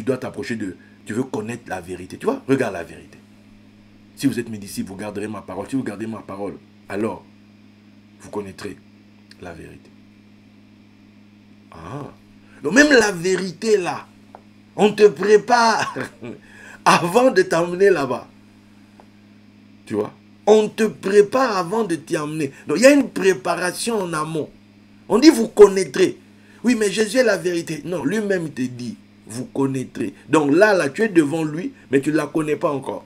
dois t'approcher de... Tu veux connaître la vérité. Tu vois, regarde la vérité. Si vous êtes mes disciples, vous garderez ma parole. Si vous gardez ma parole, alors vous connaîtrez la vérité. Ah. Donc même la vérité là, on te prépare avant de t'emmener là-bas. Tu vois? On te prépare avant de t'y emmener. Donc il y a une préparation en amont. On dit vous connaîtrez. Oui, mais Jésus est la vérité. Non, lui-même te dit, vous connaîtrez. Donc là, tu es devant lui, mais tu ne la connais pas encore.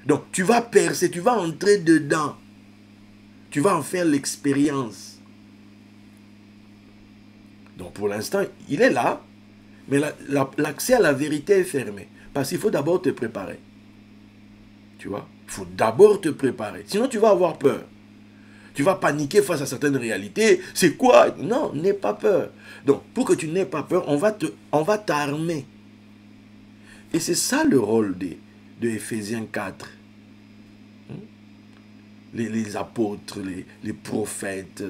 Donc tu vas percer, tu vas entrer dedans. Tu vas en faire l'expérience. Donc pour l'instant, il est là, mais l'accès à la vérité est fermé. Parce qu'il faut d'abord te préparer. Tu vois? Il faut d'abord te préparer. Sinon, tu vas avoir peur. Tu vas paniquer face à certaines réalités. C'est quoi? Non, n'aie pas peur. Donc, pour que tu n'aies pas peur, on va t'armer. Et c'est ça le rôle de Éphésiens 4. Les apôtres, les prophètes,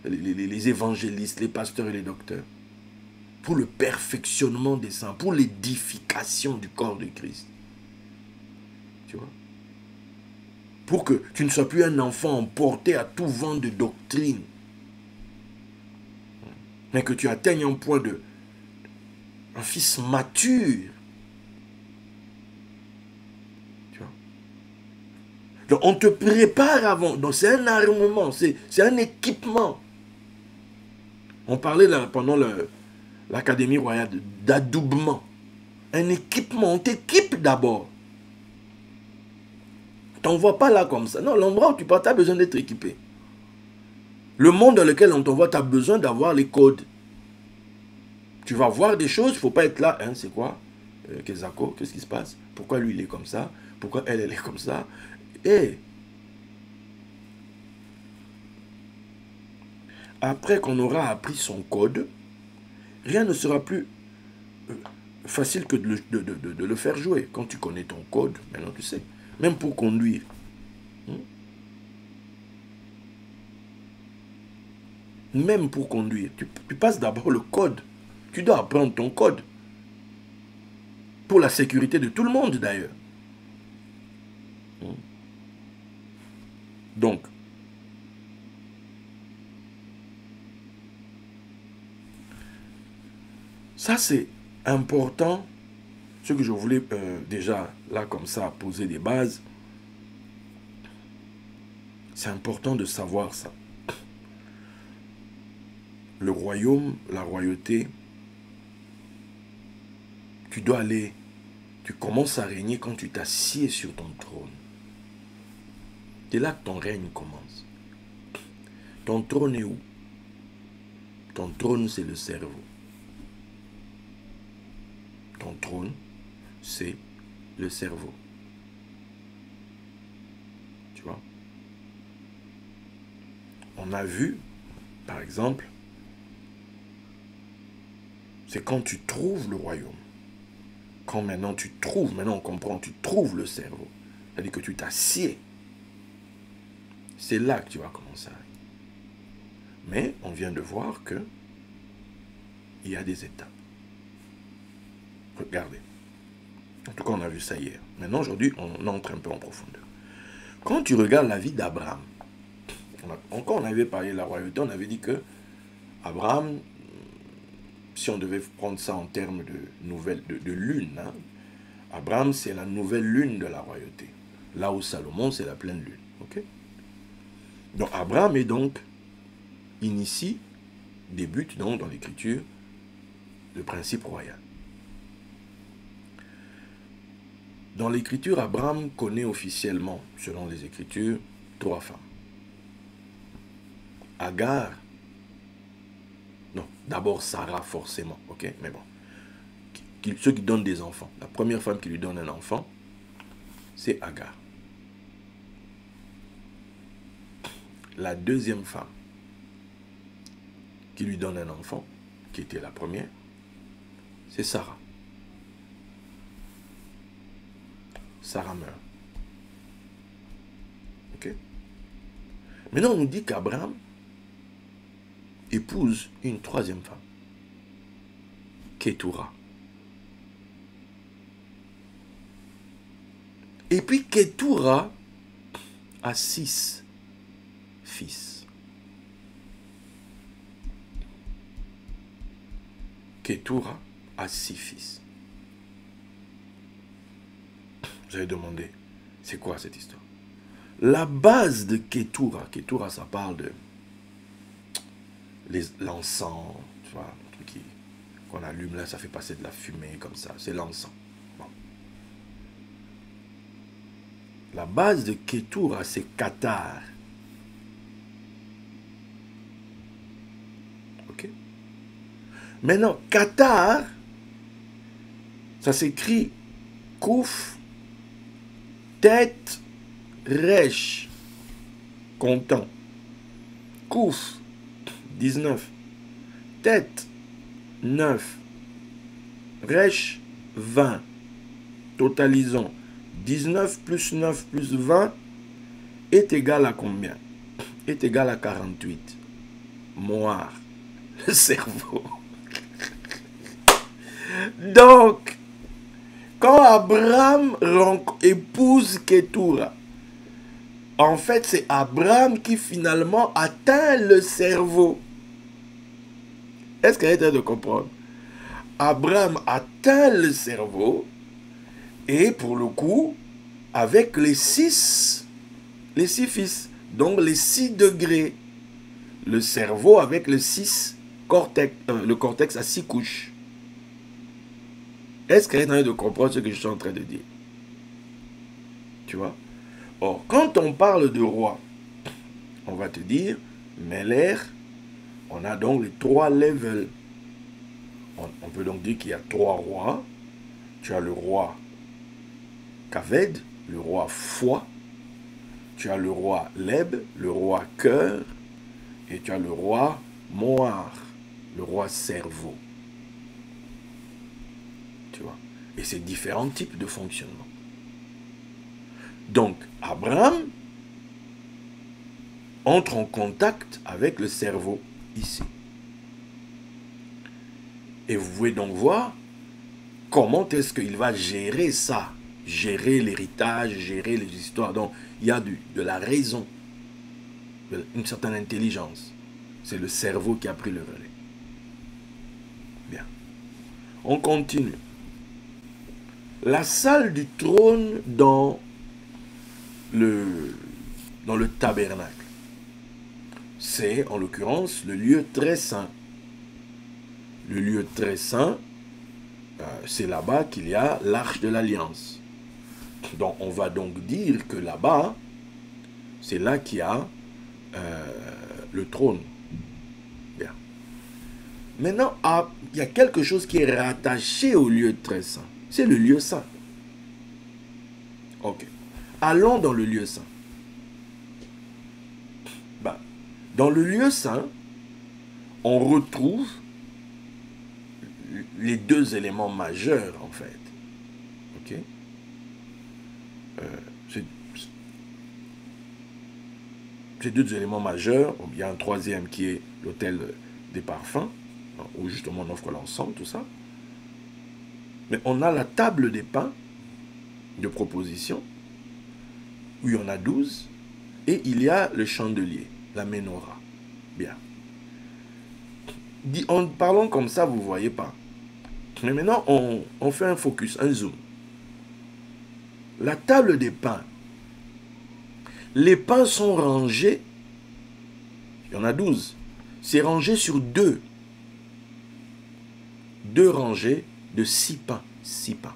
les évangélistes, les pasteurs et les docteurs. Pour le perfectionnement des saints, pour l'édification du corps de Christ. Tu vois? Pour que tu ne sois plus un enfant emporté à tout vent de doctrine. Mais que tu atteignes un point de... un fils mature. Tu vois? Donc on te prépare avant. Donc c'est un armement, c'est un équipement. On parlait là, pendant l'Académie royale d'adoubement. Un équipement, on t'équipe d'abord. On ne t'envoie pas là comme ça. Non, l'endroit où tu pars, tu as besoin d'être équipé. Le monde dans lequel on t'envoie, tu as besoin d'avoir les codes. Tu vas voir des choses, il ne faut pas être là. Hein, c'est quoi? Kezako, qu'est-ce qui se passe? Pourquoi lui, il est comme ça? Pourquoi elle est comme ça? Et après qu'on aura appris son code, rien ne sera plus facile que de le faire jouer. Quand tu connais ton code, maintenant tu sais. Même pour conduire. Même pour conduire. Tu passes d'abord le code. Tu dois apprendre ton code. Pour la sécurité de tout le monde d'ailleurs. Donc, ça c'est important. Ce que je voulais déjà, là comme ça, poser des bases. C'est important de savoir ça. Le royaume, la royauté, tu dois aller, tu commences à régner quand tu t'assieds sur ton trône. C'est là que ton règne commence. Ton trône est où? Ton trône, c'est le cerveau. Ton trône, c'est le cerveau. Tu vois? On a vu, par exemple, c'est quand tu trouves le royaume. Quand maintenant tu trouves, maintenant on comprend, tu trouves le cerveau. C'est-à-dire que tu t'assieds. C'est là que tu vas commencer à régner. Mais on vient de voir que il y a des étapes. Regardez. En tout cas, on a vu ça hier. Maintenant, aujourd'hui, on entre un peu en profondeur. Quand tu regardes la vie d'Abraham, encore on avait parlé de la royauté, on avait dit que Abraham, si on devait prendre ça en termes de lune, hein, Abraham, c'est la nouvelle lune de la royauté. Là où Salomon, c'est la pleine lune. Okay? Donc, Abraham est donc initie, débute donc dans l'écriture, le principe royal. Dans l'écriture, Abraham connaît officiellement, selon les écritures, 3 femmes. Agar, non, d'abord Sarah forcément, ok, mais bon, ceux qui donnent des enfants. La première femme qui lui donne un enfant, c'est Agar. La deuxième femme qui lui donne un enfant, qui était la première, c'est Sarah. Sarah meurt. Ok? Maintenant, on nous dit qu'Abraham épouse une troisième femme, Kétoura. Et puis Ketura a 6 fils. Ketura a 6 fils. Vous allez demander, c'est quoi cette histoire? La base de Ketura, Ketura ça parle de l'encens, tu vois, un truc qu'on allume là, ça fait passer de la fumée comme ça, c'est l'encens. Bon. La base de Ketura, c'est Qatar. Ok? Maintenant, Qatar, ça s'écrit Kouf, tête, Resh, content. Kouf, 19. Tête, 9. Resh, 20. Totalisons. 19 plus 9 plus 20 est égal à combien? Est égal à 48. Moire, le cerveau. Donc, quand Abraham épouse Ketura, en fait, c'est Abraham qui finalement atteint le cerveau. Est-ce qu'elle est en train de comprendre? Abraham atteint le cerveau et pour le coup, avec les six fils, donc les 6 degrés, le cerveau avec le cortex à 6 couches. Est-ce qu'elle est en train de comprendre ce que je suis en train de dire? Tu vois? Or, quand on parle de roi, on va te dire, Meler, on a donc les 3 levels. On peut donc dire qu'il y a 3 rois. Tu as le roi Kaved, le roi foi. Tu as le roi Leb, le roi cœur. Et tu as le roi Moar, le roi cerveau. Tu vois? Et c'est différents types de fonctionnement. Donc, Abraham entre en contact avec le cerveau ici. Et vous pouvez donc voir comment est-ce qu'il va gérer ça, gérer l'héritage, gérer les histoires. Donc, il y a de la raison, une certaine intelligence. C'est le cerveau qui a pris le relais. Bien. On continue. La salle du trône dans le tabernacle. C'est en l'occurrence le lieu très saint. Le lieu très saint, c'est là-bas qu'il y a l'arche de l'alliance. Donc on va donc dire que là-bas, c'est là qu'il y a le trône. Bien. Maintenant, il y a quelque chose qui est rattaché au lieu très saint. C'est le lieu saint. Ok. Allons dans le lieu saint. Ben, dans le lieu saint, on retrouve les 2 éléments majeurs, en fait. Ok. Ces 2 éléments majeurs, il y a un 3e qui est l'autel des parfums, où justement on offre l'encens, tout ça. Mais on a la table des pains de proposition, où il y en a 12, et il y a le chandelier, la menorah. Bien. En parlant comme ça, vous ne voyez pas. Mais maintenant, on fait un focus, un zoom. La table des pains. Les pains sont rangés, il y en a 12. C'est rangé sur 2. 2 rangées de 6 pains. 6 pains.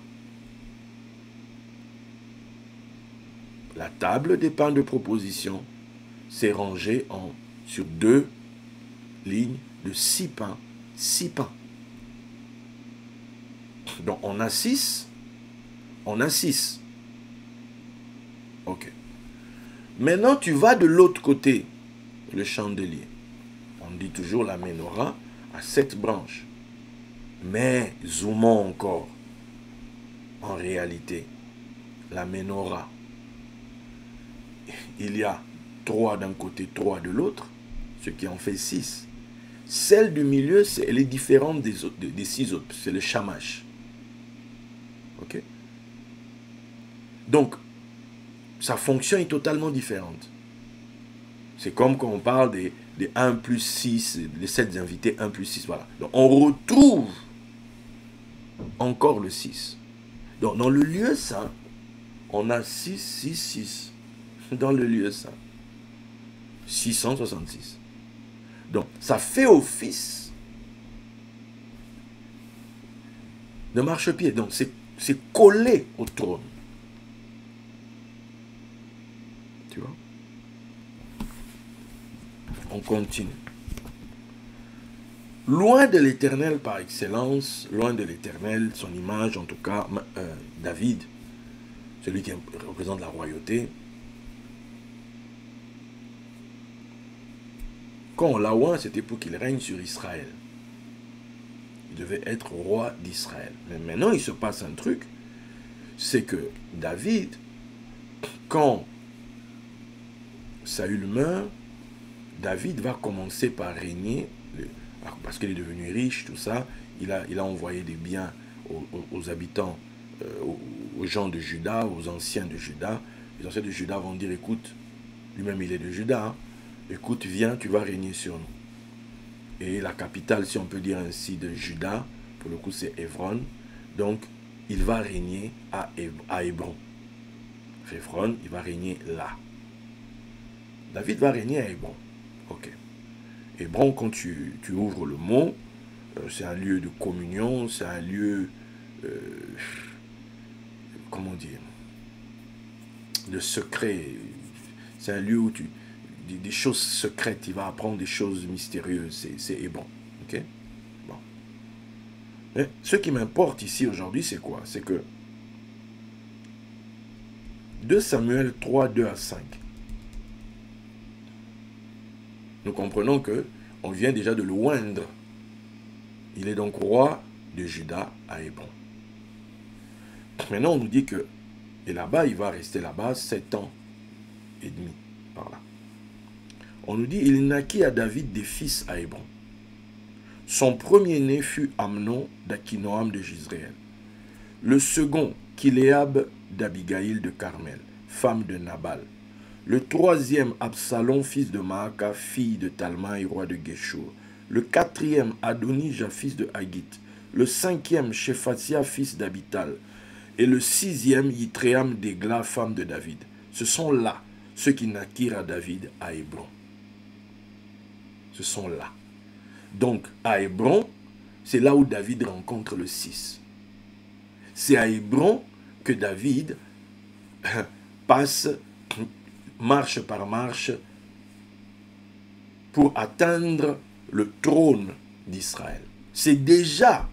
La table des pains de proposition, c'est rangé sur 2 lignes de 6 pains. 6 pains. Donc on a 6. On a 6. Ok. Maintenant, tu vas de l'autre côté, le chandelier. On dit toujours la menorah à 7 branches. Mais, zoomons encore. En réalité, la menorah, il y a 3 d'un côté, 3 de l'autre, ce qui en fait 6. Celle du milieu, elle est différente des 6 autres. C'est le shamash. Ok? Donc, sa fonction est totalement différente. C'est comme quand on parle des 1 plus 6, les 7 invités 1 plus 6, voilà. Donc on retrouve encore le 6. Donc dans le lieu saint, on a 6, 6, 6. Dans le lieu saint. 666. Donc ça fait office de marchepied. Donc c'est collé au trône. Tu vois? On continue. Loin de l'Éternel par excellence, loin de l'Éternel, son image, en tout cas, David, celui qui représente la royauté. Quand on l'a oint, c'était pour qu'il règne sur Israël. Il devait être roi d'Israël. Mais maintenant, il se passe un truc, c'est que David, quand Saül meurt, David va commencer par régner, parce qu'il est devenu riche, tout ça. Il a envoyé des biens aux habitants, aux gens de Juda, aux anciens de Juda. Les anciens de Juda vont dire, écoute, lui-même il est de Juda, hein, écoute, viens, tu vas régner sur nous. Et la capitale, si on peut dire ainsi, de Juda, pour le coup c'est Hébron. Donc, il va régner à Hébron. Hébron, il va régner là. David va régner à Hébron. Ok. Hébron, quand tu ouvres le mot, c'est un lieu de communion, c'est un lieu, comment dire, de secret. C'est un lieu où des choses secrètes, il va apprendre des choses mystérieuses. C'est Hébron. Ok. Bon. Mais ce qui m'importe ici aujourd'hui, c'est quoi? C'est que 2 Samuel 3, 2 à 5. Nous comprenons que on vient déjà de le oindre. Il est donc roi de Juda à Hébron. Maintenant, on nous dit que, et là-bas, il va rester là-bas 7 ans et demi, par là. On nous dit, il naquit à David des fils à Hébron. Son premier-né fut Amnon d'Akinoam de Jizréel. Le second, Kiléab d'Abigaïl de Carmel, femme de Nabal. Le troisième, Absalom, fils de Maaka, fille de Talmaï, roi de Géshur. Le quatrième, Adonijah, fils de Haggit. Le cinquième, Shephatia, fils d'Abital. Et le sixième, Yitréam d'Egla, femme de David. Ce sont là ceux qui naquirent à David à Hébron. Ce sont là. Donc, à Hébron, c'est là où David rencontre le 6. C'est à Hébron que David passe marche par marche pour atteindre le trône d'Israël. C'est déjà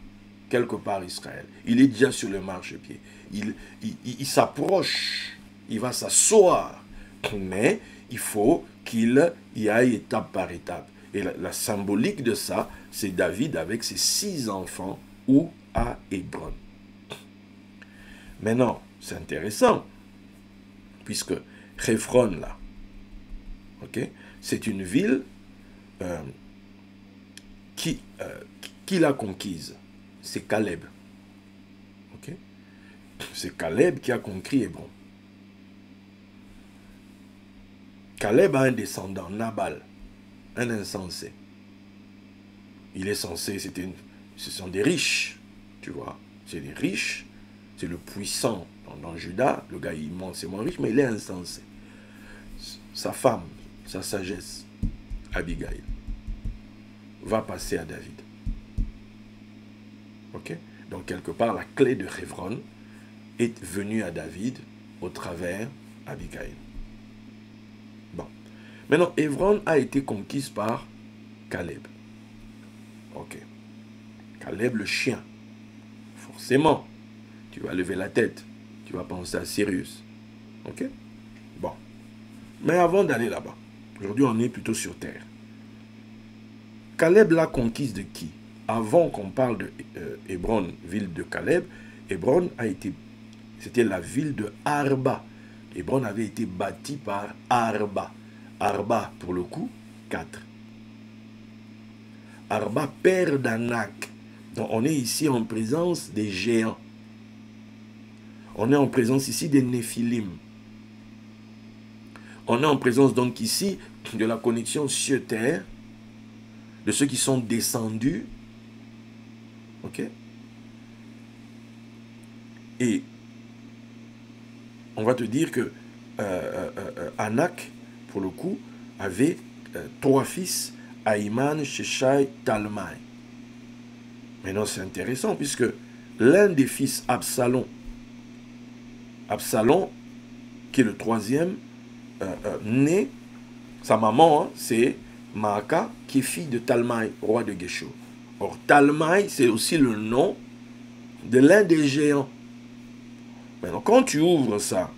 quelque part Israël. Il est déjà sur le marchepied. Il s'approche, il va s'asseoir, mais il faut qu'il y aille étape par étape. Et la symbolique de ça, c'est David avec ses 6 enfants ou à Hébron. Maintenant, c'est intéressant, puisque Hébron, là, okay, c'est une ville qui l'a conquise. C'est Caleb. Okay? C'est Caleb qui a conquis Hébron. Caleb a un descendant, Nabal, un insensé. Il est censé, ce sont des riches, tu vois. C'est des riches, c'est le puissant dans Juda. Le gars, c'est moins riche, mais il est insensé. Sa femme, sa sagesse, Abigail, va passer à David. Ok? Donc, quelque part, la clé de Hébron est venue à David au travers Abigail. Bon. Maintenant, Hébron a été conquise par Caleb. Ok. Caleb le chien. Forcément, tu vas lever la tête. Tu vas penser à Sirius. Ok? Bon. Mais avant d'aller là-bas, aujourd'hui on est plutôt sur terre. Caleb l'a conquise de qui? Avant qu'on parle de Hébron, ville de Caleb, Hébron c'était la ville de Arba. Hébron avait été bâti par Arba. Arba, pour le coup, 4. Arba, père d'Anak. Donc on est ici en présence des géants. On est en présence ici des Néphilim. On est en présence donc ici de la connexion cieux-terre, de ceux qui sont descendus. Ok? Et on va te dire que Anak, pour le coup, avait 3 fils, Aïman, Sheshai, Talmai. Maintenant, c'est intéressant puisque l'un des fils, Absalom, qui est le 3e, né, sa maman, hein, c'est Maaka, qui est fille de Talmai, roi de Geshur. Or, Talmai, c'est aussi le nom de l'un des géants. Maintenant, quand tu ouvres ça,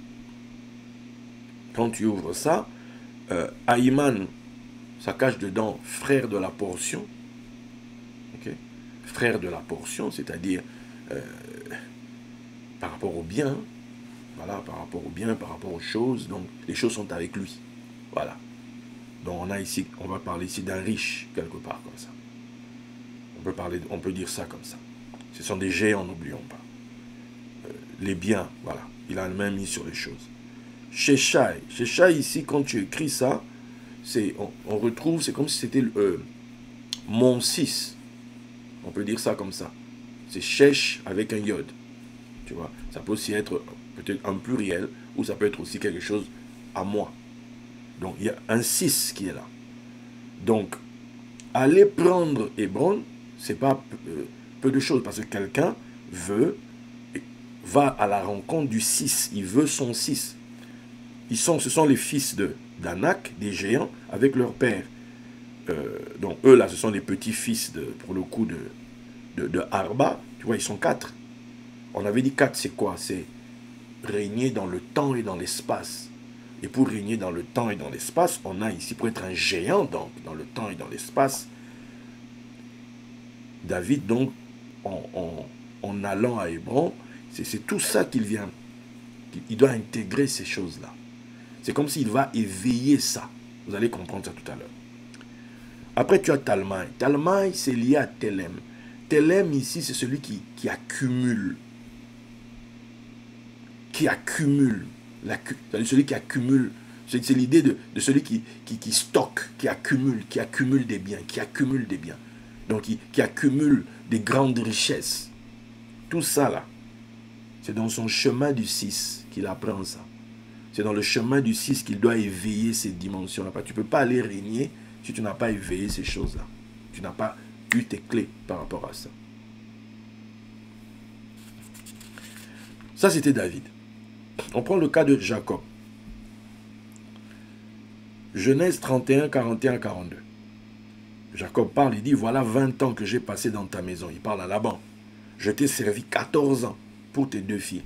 Aïman, ça cache dedans frère de la portion. Okay? Frère de la portion, c'est-à-dire par rapport au bien. Voilà, par rapport au bien, par rapport aux choses. Donc, les choses sont avec lui. Voilà. Donc, on va parler ici d'un riche, quelque part, comme ça. On peut dire ça comme ça. Ce sont des géants, n'oublions pas. Les biens, voilà. Il a la main mise sur les choses. Sheshai. Sheshai, ici, quand tu écris ça, on retrouve, c'est comme si c'était mon 6. On peut dire ça comme ça. C'est Shesh avec un yod. Tu vois, ça peut aussi être peut-être un pluriel, ou ça peut être aussi quelque chose à moi. Donc, il y a un 6 qui est là. Donc, aller prendre Hébron, c'est pas peu de choses, parce que quelqu'un va à la rencontre du 6. Il veut son 6. Ce sont les fils d'Anak, des géants, avec leur père. Donc, eux, là, ce sont les petits-fils, pour le coup, de Arba. Tu vois, ils sont 4. On avait dit 4, c'est quoi? C'est régner dans le temps et dans l'espace. Et pour régner dans le temps et dans l'espace, on a ici, pour être un géant donc, dans le temps et dans l'espace, David, donc, en allant à Hébron, c'est tout ça qu'il vient. Il doit intégrer ces choses-là. C'est comme s'il va éveiller ça. Vous allez comprendre ça tout à l'heure. Après, tu as Talmai. Talmai, c'est lié à Telem. Telem, ici, c'est celui qui accumule. Celui qui accumule. C'est l'idée de celui qui stocke, qui accumule des biens, Donc, qui accumule des grandes richesses. Tout ça, là, c'est dans son chemin du 6 qu'il apprend ça. C'est dans le chemin du 6 qu'il doit éveiller ces dimensions-là. Tu ne peux pas aller régner si tu n'as pas éveillé ces choses-là. Tu n'as pas eu tes clés par rapport à ça. Ça, c'était David. On prend le cas de Jacob. Genèse 31, 41, 42. Jacob parle, il dit, voilà 20 ans que j'ai passé dans ta maison. Il parle à Laban. Je t'ai servi 14 ans pour tes 2 filles.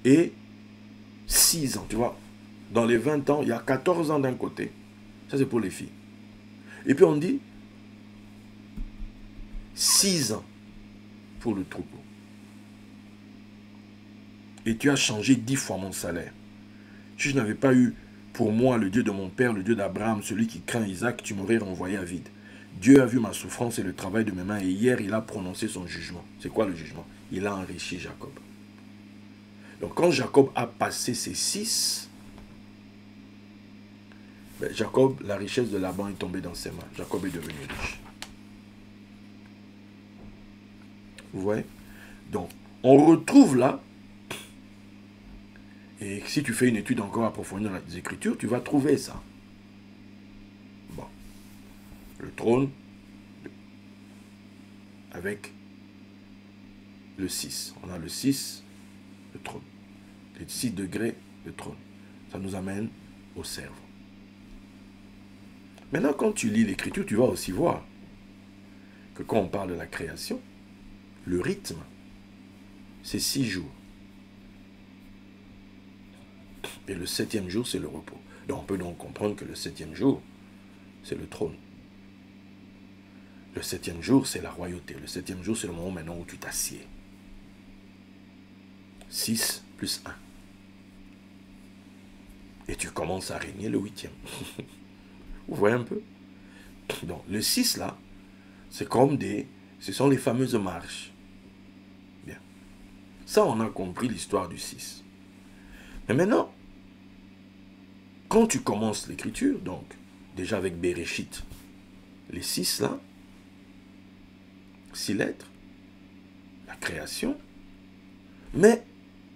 Et 6 ans, tu vois. Dans les 20 ans, il y a 14 ans d'un côté. Ça, c'est pour les filles. Et puis on dit 6 ans pour le troupeau. Et tu as changé 10 fois mon salaire. Si je n'avais pas eu pour moi le Dieu de mon père, le Dieu d'Abraham, celui qui craint Isaac, tu m'aurais renvoyé à vide. Dieu a vu ma souffrance et le travail de mes mains, et hier il a prononcé son jugement. C'est quoi le jugement? Il a enrichi Jacob. Donc quand Jacob a passé ses 6, Jacob, la richesse de Laban est tombée dans ses mains. Jacob est devenu riche. Vous voyez? Donc, on retrouve là, et si tu fais une étude encore approfondie dans les Écritures, tu vas trouver ça. Bon. Le trône avec le 6. On a le 6, le trône. Les 6 degrés, le trône. Ça nous amène au cerveau. Maintenant, quand tu lis l'Écriture, tu vas aussi voir que quand on parle de la création, le rythme, c'est 6 jours. Et le 7e jour, c'est le repos. Donc on peut donc comprendre que le 7e jour, c'est le trône. Le 7e jour, c'est la royauté. Le 7e jour, c'est le moment maintenant où tu t'assieds. 6 plus 1. Et tu commences à régner le 8e. Vous voyez un peu? Donc le 6 là, c'est comme ce sont les fameuses marches. Bien. Ça, on a compris l'histoire du 6. Mais maintenant, quand tu commences l'écriture, donc, déjà avec Bereshit, les 6 là, 6 lettres, la création, mais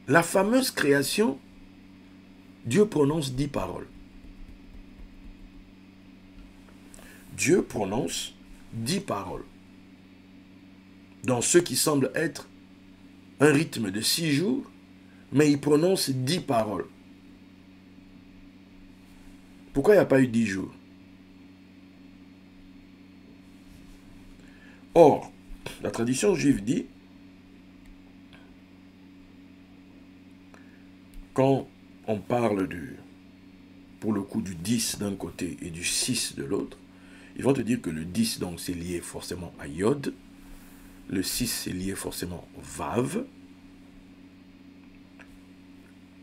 la fameuse création, Dieu prononce 10 paroles. Dieu prononce 10 paroles. Dans ce qui semble être un rythme de 6 jours, mais il prononce 10 paroles. Pourquoi il n'y a pas eu 10 jours? Or, la tradition juive dit, quand on parle pour le coup du 10 d'un côté et du 6 de l'autre, ils vont te dire que le 10, donc, c'est lié forcément à Yod. Le 6, c'est lié forcément au Vav.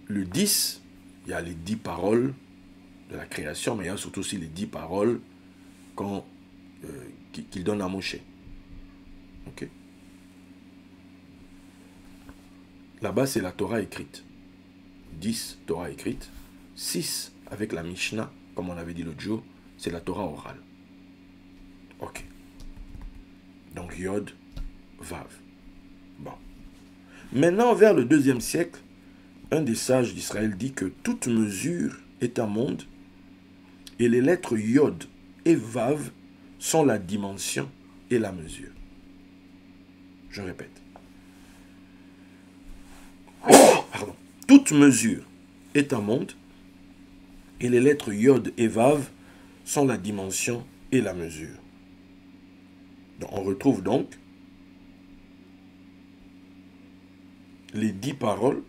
Le 10, il y a les 10 paroles de la création, mais il y a surtout aussi les 10 paroles qu'il donne à Moshe. Ok? Là-bas, c'est la Torah écrite. 10, Torah écrite. 6, avec la Mishnah, comme on avait dit l'autre jour, c'est la Torah orale. Ok. Donc, Yod, Vav. Bon. Maintenant, vers le 2e siècle, un des sages d'Israël dit que toute mesure est un monde et les lettres Yod et Vav sont la dimension et la mesure. Je répète. Pardon. Toute mesure est un monde et les lettres Yod et Vav sont la dimension et la mesure. Donc, on retrouve donc les 10 paroles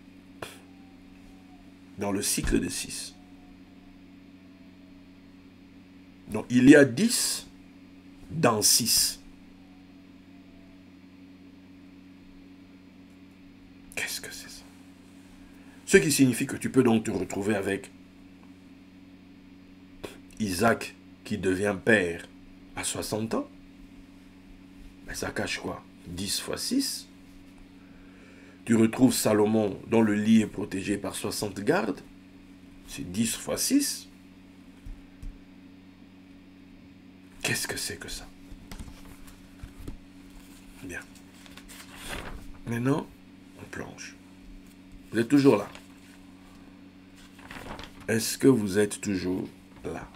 dans le cycle de 6. Donc, il y a 10 dans 6. Qu'est-ce que c'est ça? Ce qui signifie que tu peux donc te retrouver avec Isaac qui devient père à 60 ans. Mais ça cache quoi? 10 fois 6. Tu retrouves Salomon dont le lit est protégé par 60 gardes. C'est 10 fois 6. Qu'est-ce que c'est que ça? Bien. Maintenant, on plonge. Vous êtes toujours là? Est-ce que vous êtes toujours là?